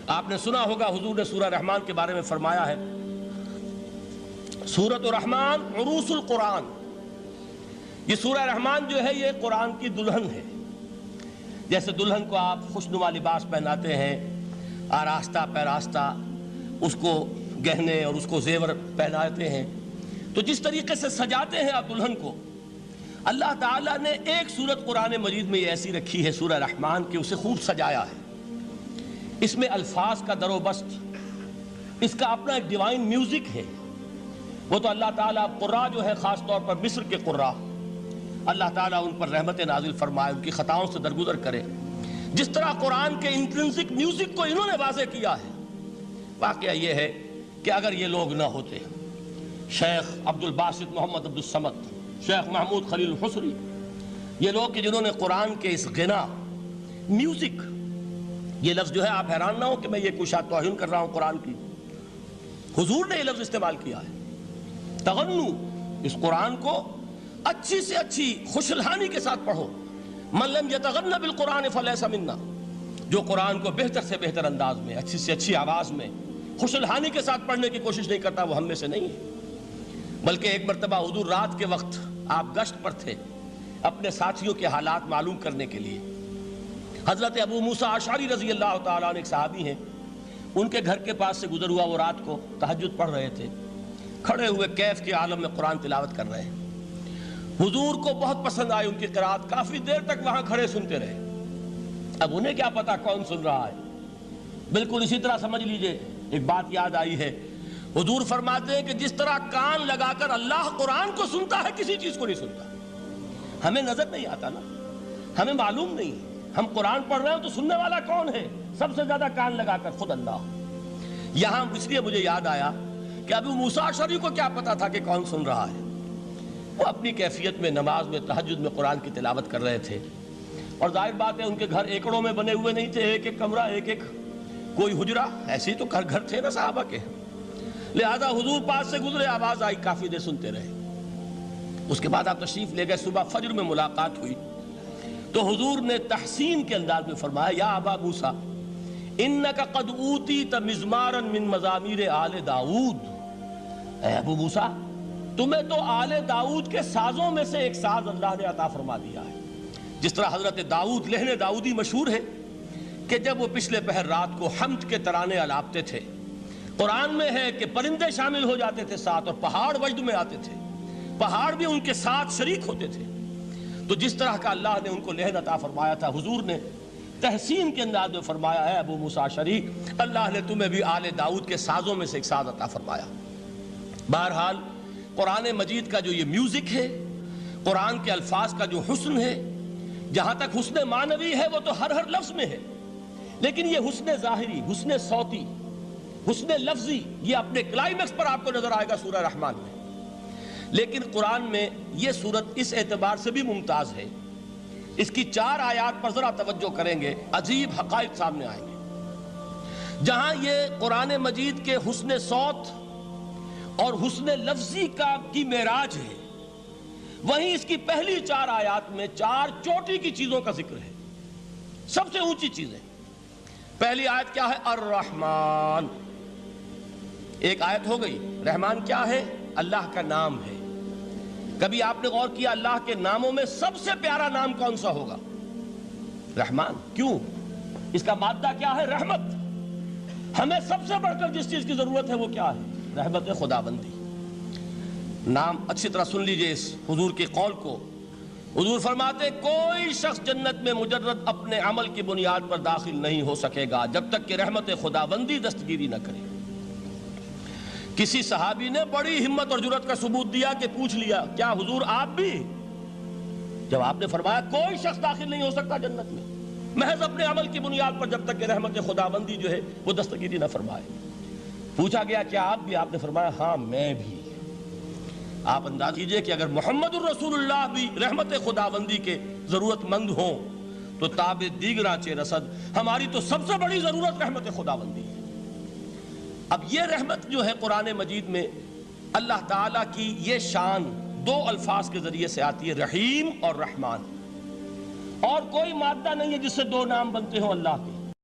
آپ نے سنا ہوگا حضور نے سورہ رحمان کے بارے میں فرمایا ہے، سورۃ الرحمن عروس القرآن، یہ سورہ رحمان جو ہے یہ قرآن کی دلہن ہے۔ جیسے دلہن کو آپ خوشنما لباس پہناتے ہیں، آراستہ پیراستہ اس کو گہنے اور اس کو زیور پہناتے ہیں، تو جس طریقے سے سجاتے ہیں آپ دلہن کو، اللہ تعالیٰ نے ایک سورت قرآن مجید میں یہ ایسی رکھی ہے سورہ رحمان کہ اسے خوب سجایا ہے۔ اس میں الفاظ کا در و بست، اس کا اپنا ایک ڈیوائن میوزک ہے۔ وہ تو اللہ تعالیٰ قراء جو ہے خاص طور پر مصر کے قراء، اللہ تعالیٰ ان پر رحمت نازل فرمائے، ان کی خطاؤں سے درگزر کرے۔ جس طرح قرآن کے انٹرنسک میوزک کو انہوں نے واضح کیا ہے، واقعہ یہ ہے کہ اگر یہ لوگ نہ ہوتے، شیخ عبد الباسط محمد عبد الصمد، شیخ محمود خلیل الحصری، یہ لوگ کہ جنہوں نے قرآن کے اس غنا، میوزک، یہ لفظ جو ہے آپ حیران نہ ہو کہ میں یہ کوئی شاید توہین کر رہا ہوں قرآن کی، حضور نے یہ لفظ استعمال کیا ہے، تغنو، اس قرآن کو اچھی سے اچھی خوشلحانی کے ساتھ پڑھو۔ من لم یتغن بالقرآن فلیس منا، جو قرآن کو بہتر سے بہتر انداز میں، اچھی سے اچھی آواز میں، خوشلحانی کے ساتھ پڑھنے کی کوشش نہیں کرتا، وہ ہم میں سے نہیں ہے۔ بلکہ ایک مرتبہ حضور رات کے وقت آپ گشت پر تھے اپنے ساتھیوں کے حالات معلوم کرنے کے لیے۔ حضرت ابو موسیٰ اشعری رضی اللہ تعالیٰ عنہ ایک صحابی ہیں، ان کے گھر کے پاس سے گزر ہوا، وہ رات کو تہجد پڑھ رہے تھے، کھڑے ہوئے کیف کے عالم میں قرآن تلاوت کر رہے ہیں۔ حضور کو بہت پسند آئی ان کی قرات، کافی دیر تک وہاں کھڑے سنتے رہے۔ اب انہیں کیا پتا کون سن رہا ہے، بالکل اسی طرح سمجھ لیجئے ایک بات یاد آئی ہے، حضور فرماتے ہیں کہ جس طرح کان لگا کر اللہ قرآن کو سنتا ہے، کسی چیز کو نہیں سنتا۔ ہمیں نظر نہیں آتا نا، ہمیں معلوم نہیں، ہم قرآن پڑھ رہے ہیں تو سننے والا کون ہے؟ سب سے زیادہ کان لگا کر خود اللہ۔ یہاں اس لیے مجھے یاد آیا کہ ابو موسیٰ اشعری کو کیا پتا تھا کہ کون سن رہا ہے؟ وہ اپنی کیفیت میں نماز میں تہجد میں قرآن کی تلاوت کر رہے تھے، اور ظاہر بات ہے ان کے گھر ایکڑوں میں بنے ہوئے نہیں تھے، ایک ایک کمرہ، ایک ایک کوئی حجرہ، ایسے ہی تو گھر تھے نا صحابہ کے، لہذا حضور پاس سے گزرے، آواز آئی، کافی دیر سنتے رہے۔ اس کے بعد آپ تشریف لے گئے، صبح فجر میں ملاقات ہوئی تو حضور نے تحسین کے انداز میں فرمایا، یا ابا موسیٰ انک قد اوتیت مزمارا من مزامیر آل داؤد، اے ابو موسیٰ تمہیں تو آل داؤد کے سازوں میں سے ایک ساز اللہ نے عطا فرما دیا ہے۔ جس طرح حضرت داؤد، لہن داؤدی مشہور ہے کہ جب وہ پچھلے پہر رات کو حمد کے ترانے الاپتے تھے، قرآن میں ہے کہ پرندے شامل ہو جاتے تھے ساتھ، اور پہاڑ وجد میں آتے تھے، پہاڑ بھی ان کے ساتھ شریک ہوتے تھے۔ تو جس طرح کا اللہ نے ان کو لہن عطا فرمایا تھا، حضور نے تحسین کے انداز میں فرمایا ہے ابو موسیٰ اشعری، اللہ نے تمہیں بھی آل داؤد کے سازوں میں سے ایک ساز عطا فرمایا۔ بہرحال قرآن مجید کا جو یہ میوزک ہے، قرآن کے الفاظ کا جو حسن ہے، جہاں تک حسن معنوی ہے وہ تو ہر لفظ میں ہے، لیکن یہ حسن ظاہری، حسن صوتی، حسن لفظی، یہ اپنے کلائمیکس پر آپ کو نظر آئے گا سورہ رحمان میں۔ لیکن قرآن میں یہ سورت اس اعتبار سے بھی ممتاز ہے، اس کی 4 آیات پر ذرا توجہ کریں گے، عجیب حقائق سامنے آئیں گے۔ جہاں یہ قرآن مجید کے حسن صوت اور حسن لفظی کی معراج ہے، وہیں اس کی پہلی 4 آیات میں 4 چوٹی کی چیزوں کا ذکر ہے، سب سے اونچی چیزیں۔ پہلی آیت کیا ہے؟ الرحمن، ایک آیت ہو گئی۔ رحمان کیا ہے؟ اللہ کا نام ہے۔ کبھی آپ نے غور کیا اللہ کے ناموں میں سب سے پیارا نام کون سا ہوگا؟ رحمان۔ کیوں؟ اس کا مادہ کیا ہے؟ رحمت۔ ہمیں سب سے بڑھ کر جس چیز کی ضرورت ہے وہ کیا ہے؟ رحمت خداوندی۔ نام اچھی طرح سن لیجئے اس حضور کے قول کو۔ حضور فرماتے کوئی شخص جنت میں مجرد اپنے عمل کی بنیاد پر داخل نہیں ہو سکے گا جب تک کہ رحمت خداوندی دستگیری نہ کرے۔ کسی صحابی نے بڑی ہمت اور جرأت کا ثبوت دیا کہ پوچھ لیا، کیا حضور آپ بھی؟ جب آپ نے فرمایا کوئی شخص داخل نہیں ہو سکتا جنت میں محض اپنے عمل کی بنیاد پر جب تک کہ رحمت خداوندی جو ہے وہ دستگیری نہ فرمائے۔ پوچھا گیا کیا آپ بھی؟ آپ نے فرمایا ہاں میں بھی۔ آپ انداز کیجئے کہ اگر محمد الرسول اللہ بھی رحمت خداوندی کے ضرورت مند ہوں تو تاب دیگراں چے رسد، ہماری تو سب سے بڑی ضرورت رحمت خداوندی ہے۔ اب یہ رحمت جو ہے قرآن مجید میں اللہ تعالیٰ کی یہ شان 2 الفاظ کے ذریعے سے آتی ہے، رحیم اور رحمان، اور کوئی مادہ نہیں ہے جس سے 2 نام بنتے ہوں اللہ کے۔